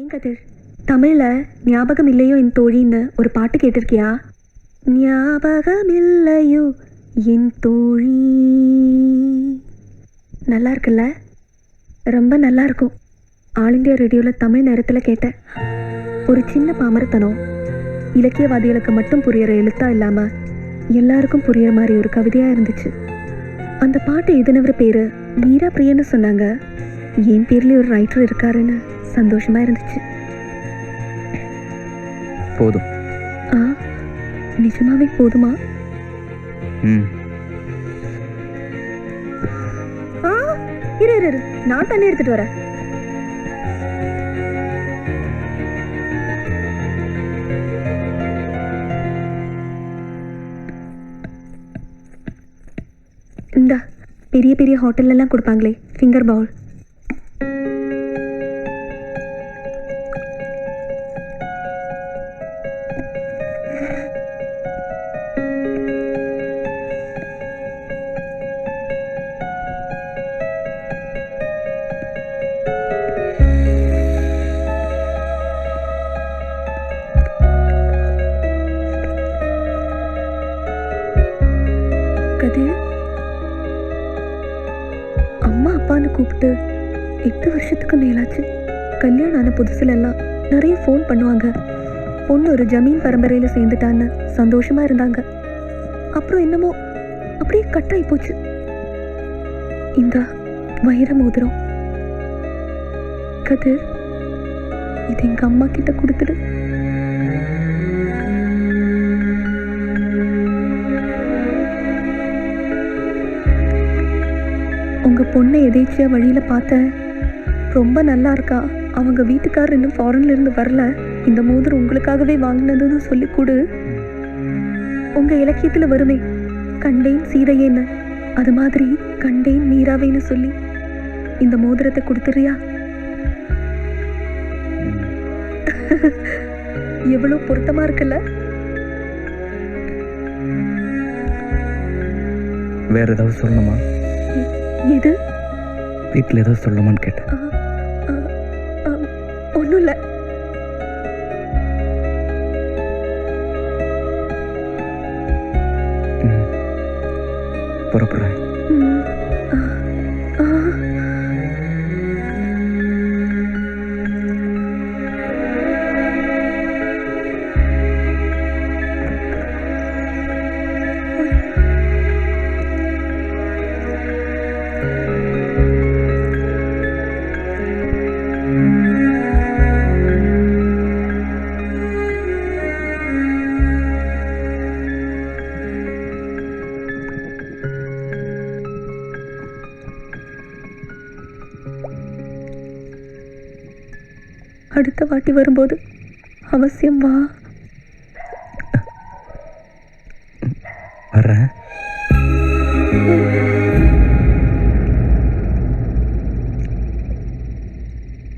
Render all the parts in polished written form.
ஏன் கதிர், தமிழ்ல ஞாபகம் இல்லையோ என் தோழின்னு ஒரு பாட்டு கேட்டிருக்கியா? ஞாபகம் இல்லையோ என் தோழி. நல்லா இருக்குல்ல? ரொம்ப நல்லா இருக்கும். ஆல் இந்தியா ரேடியோவில் தமிழ் நேரத்தில் கேட்டேன். ஒரு சின்ன பாமரத்தனம், இலக்கியவாதிகளுக்கு மட்டும் புரியிற எழுத்தா இல்லாமல் எல்லாருக்கும் புரியுற மாதிரி ஒரு கவிதையாக இருந்துச்சு. அந்த பாட்டு எழுதினவர் பேர் மீரா பிரியன்னு சொன்னாங்க. என் பேர்லேயே ஒரு ரைட்டர் இருக்காருன்னு சந்தோஷமாக இருந்துச்சு. போதும். ஆ, நிஜமாவே போதுமா? இரு இரு இரு, நான் தண்ணி எடுத்துட்டு வரேன். இந்த பெரிய பெரிய ஹோட்டல்லாம் கொடுப்பாங்களே ஃபிங்கர் பவுல். கதிர், அம்மா அப்பான்னு கூப்பிட்டு 8 வருஷத்துக்கு மேலாச்சு. கல்யாணம் ஆன புதுசுலெல்லாம் நிறைய ஃபோன் பண்ணுவாங்க. பொண்ணு ஒரு ஜமீன் பரம்பரையில் சேர்ந்துட்டான்னு சந்தோஷமா இருந்தாங்க. அப்புறம் என்னமோ அப்படியே கட்டாயி போச்சு. இந்த வைர மோதிரம் கதிர், இது எங்க அம்மா கிட்ட கொடுத்துடு. உங்க பொண்ணை எதேச்சியா வழியில பார்த்தேன். ரொம்ப நல்லா இருக்கா. அவங்க வீட்டுக்காரர் இன்னும் ஃபாரின்ல இருந்து வரல. இந்த மோதிரம் உங்களுக்காகவே வாங்கினதுன்னு சொல்லி கொடு. உங்க இலக்கியத்துல வருமே கண்டேன் சீதையேன்னு, அது மாதிரி கண்டேன் மீராவேன்னு சொல்லி இந்த மோதிரத்தை கொடுத்துறியா? எவ்வளவு பொருத்தமா இருக்குல்ல? வேற ஏதாவது சொல்லணுமா? இது வீட்டில் ஏதாவது சொல்லணுமான்னு கேட்டேன். ஒன்றும் இல்லை. புறப்படுறேன். அடுத்த வாட்டி வரும்போது அவசியம் வா. வர்றேன்.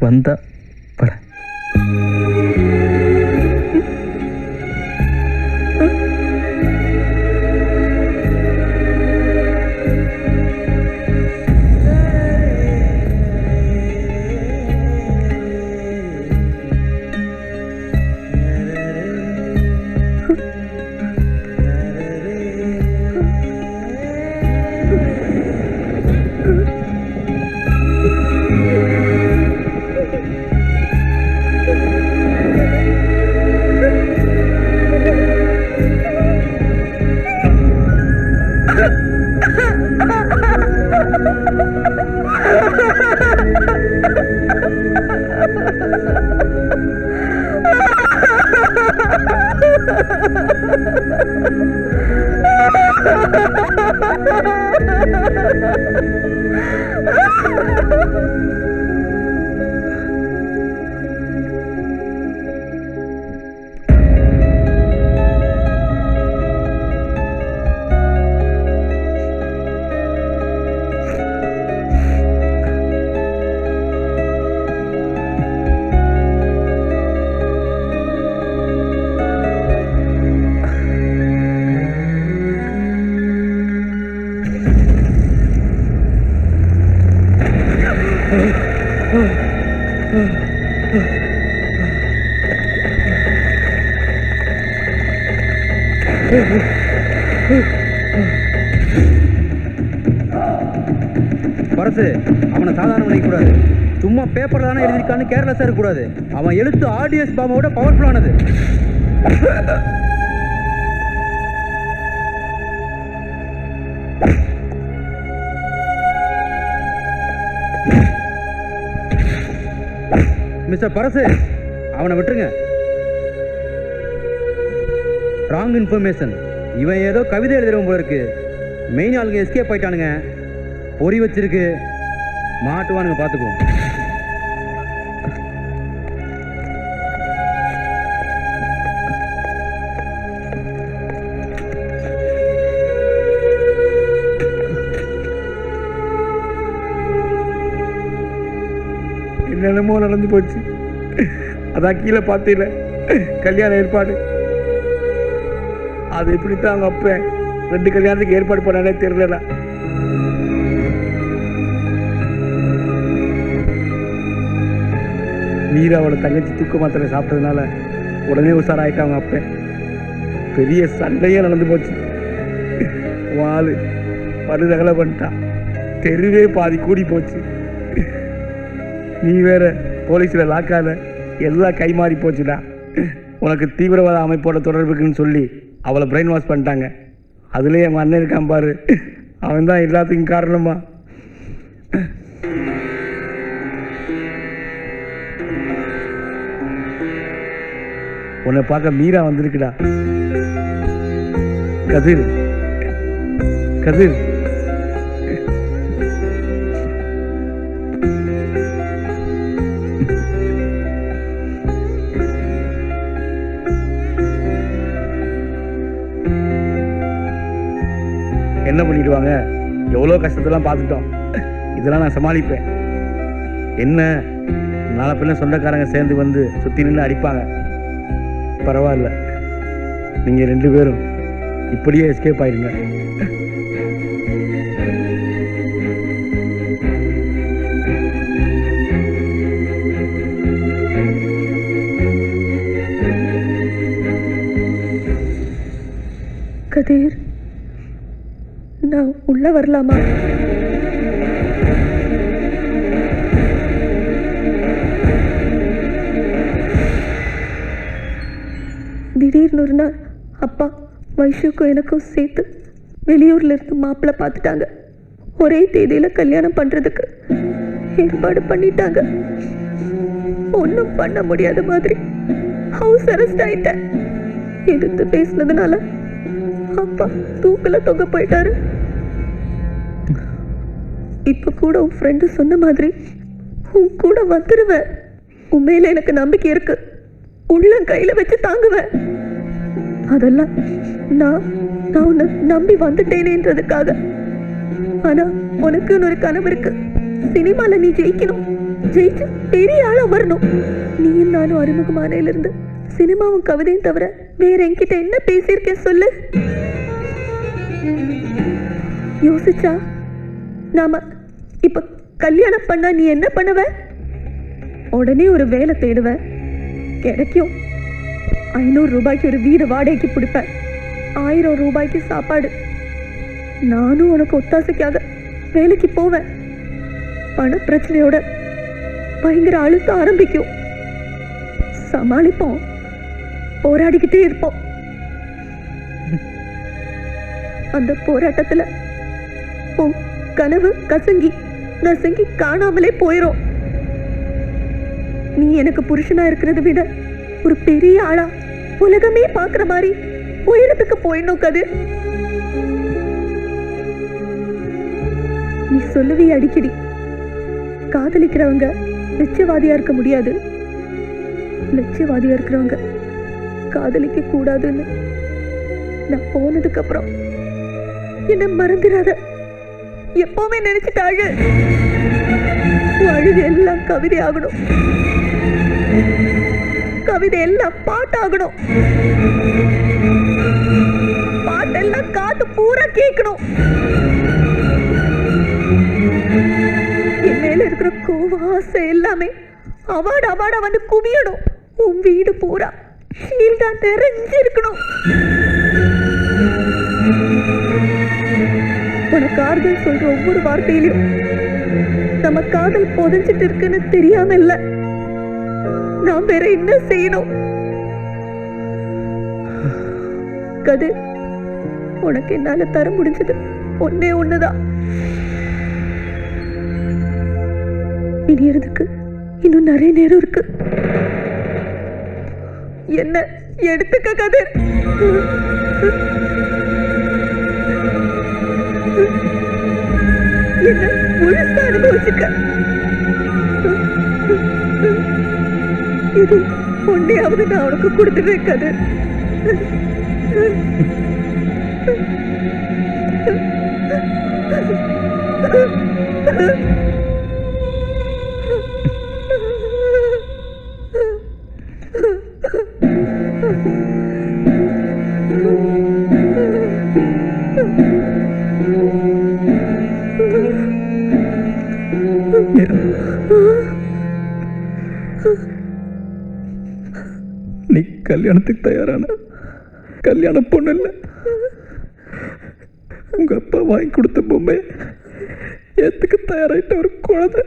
வந்தா வரேன். பரசு அவனை சாதாரண நினைக்கக்கூடாது. சும்மா பேப்பர்ல தானே எழுதியிருக்கான்னு கேர்லெஸ்ஸாக இருக்கக்கூடாது. அவன் எழுத்து ஆர்டிஎஸ் பாம்போட பவர்ஃபுல்லானது. மிஸ்டர் பரசு, அவனை விட்டுருங்க. Wrong information. இவன் ஏதோ கவிதை எழுதுறவன் போல இருக்கு. மெயின் ஆளுங்க எஸ்கேப் ஆயிட்டானுங்க. பொறி வச்சிருக்கு, மாட்டுவானுங்க, பார்த்துக்குவோம். என்னென்னமோ நடந்து போச்சு. அதான் கீழே பார்த்தீங்கள கல்யாண ஏற்பாடு. அது இப்படித்தான் அவங்க அப்ப 2 கல்யாணத்துக்கு ஏற்பாடு பண்ணாலே தெரியல. மீராவோட தங்கச்சி தூக்க மாத்திரை சாப்பிட்டதுனால உடனே உஷாராயிட்டான் அவங்க அப்ப. பெரிய சண்டையே நடந்து போச்சு. வாளு படுதகலை பண்ணிட்டான். தெருவே பாதி கூடி போச்சு. நீ வேற போலீஸில் லாக்காத, எல்லாம் கை மாறி போச்சுடா. உனக்கு தீவிரவாத அமைப்போட தொடர்புக்குன்னு சொல்லி அவளை பிரெயின் வாஷ் பண்ணிட்டாங்க. அதுலேயே எங்கள் அண்ணன் இருக்கான் பாரு, அவன் தான் எல்லாத்துக்கும் காரணமா. உன்னை பார்க்க மீரா வந்திருக்குடா. கதிர் கதிர் என்ன பண்ணிடுவாங்க? எவ்வளோ கஷ்டத்தெல்லாம் பார்த்துட்டோம். இதெல்லாம் நான் சமாளிப்பேன். என்ன நாளை பின்ன சொந்தக்காரங்க சேர்ந்து வந்து சுற்றி நின்று அடிப்பாங்க. பரவாயில்ல, நீங்கள் 2 பேரும் இப்படியே எஸ்கேப் ஆயிடுங்க. கதிர், நான் உள்ள வரலாமா? திடீர்னு ஒரு நாள் அப்பா வைஷுக்கும் எனக்கும் சேர்த்து வெளியூர்ல இருந்து மாப்பிள்ளை பார்த்துட்டாங்க. ஒரே தேதியில கல்யாணம் பண்றதுக்கு ஏற்பாடு பண்ணிட்டாங்க. ஒன்றும் பண்ண முடியாத மாதிரி ஹவுஸ் அரெஸ்ட் ஆயிட்டேன். எதிர்த்து பேசினதுனால அப்பா தூக்கல தொங்க போயிட்டாரு. இப்ப கூட உன் ஃப்ரெண்டு சொன்ன மாதிரி உன் கூட வந்துருவேன். உன் மேல எனக்கு நம்பிக்கை இருக்கு. உள்ளம் கையில வச்சு தாங்குவேன். அதெல்லாம் நான் உன்னை நம்பி வந்துட்டேனேன்றதுக்காக. ஆனா உனக்குன்னு ஒரு கனவு இருக்கு. சினிமால நீ ஜெயிக்கணும், ஜெயிச்சு பெரிய ஆளா வரணும். நீயும் நானும் அறிமுகமானையில இருந்து சினிமாவும் கவிதையும் தவிர வேற என்கிட்ட என்ன பேசியிருக்கேன் சொல்லு. யோசிச்சா நாம இப்ப கல்யாணம் பண்ணா நீ என்ன பண்ணுவ? உடனே ஒரு வேலை தேடுவ, கிடைக்கும். 500 ரூபாய்க்கு ஒரு வீடு வாடகைக்கு பிடிப்பேன். 1000 ரூபாய்க்கு சாப்பாடு. நானும் உனக்கு ஒத்தாசைக்காக வேலைக்கு போவேன். பண பிரச்சனையோட பயங்கர அழுத்தம் ஆரம்பிக்கும். சமாளிப்போம், போராடிக்கிட்டே இருப்போம். அந்த போராட்டத்துல உன் கனவு கசங்கி நசங்கி காணாமலே போயிரும். நீ எனக்கு புருஷனா இருக்கிறத விட ஒரு பெரிய ஆளா உலகமே பாக்குற மாதிரி உயரத்துக்கு போயிடணும் கதிர். நீ சொல்லுவி அடிக்கடி, காதலிக்கிறவங்க லட்சியவாதியா இருக்க முடியாது, லட்சியவாதியா இருக்கிறவங்க காதலிக்க கூடாதுன்னு. நான் போனதுக்கு அப்புறம் என்ன மறந்துடாத. எப்பவுமே நினைச்சிட்டாங்க அழுது எல்லாம் கவிதை ஆகணும், கவிதை எல்லாம் பாட்டாகணும், பாட்டெல்லாம் காத்து பூரா கேட்கணும். என் மேல இருக்கிற கோவம் ஆசை எல்லாமே அவார்டா வந்து குவியணும். உன் வீடு பூரா ஷீல்டா நிறைஞ்சிருக்கணும். உனக்கு ஆறுதல் சொல்ற ஒவ்வொரு வார்த்தையிலும் நம்ம காதல் புதைஞ்சிட்டு இருக்குன்னு தெரியாம இல்ல. நான் வேற என்ன செய்யணும்? கதிர், உனக்கு என்னால தர முடிஞ்சது ஒன்னே ஒண்ணுதான். இனியறதுக்கு இன்னும் நிறைய நேரம் இருக்கு. என்ன எடுத்துக்க கதிர். என்ன முழுசா அனுபவிச்சுக்க. இது ஒன்னையாவது நான் உனக்கு கொடுத்துடுறேன் கதிர். நீ கல்யாணத்துக்கு தயாரான கல்யாண பொண்ணு இல்லை. உங்க அப்பா வாங்கி கொடுத்த பொம்மை ஏத்துக்க தயாராயிட்ட ஒரு குழந்தை.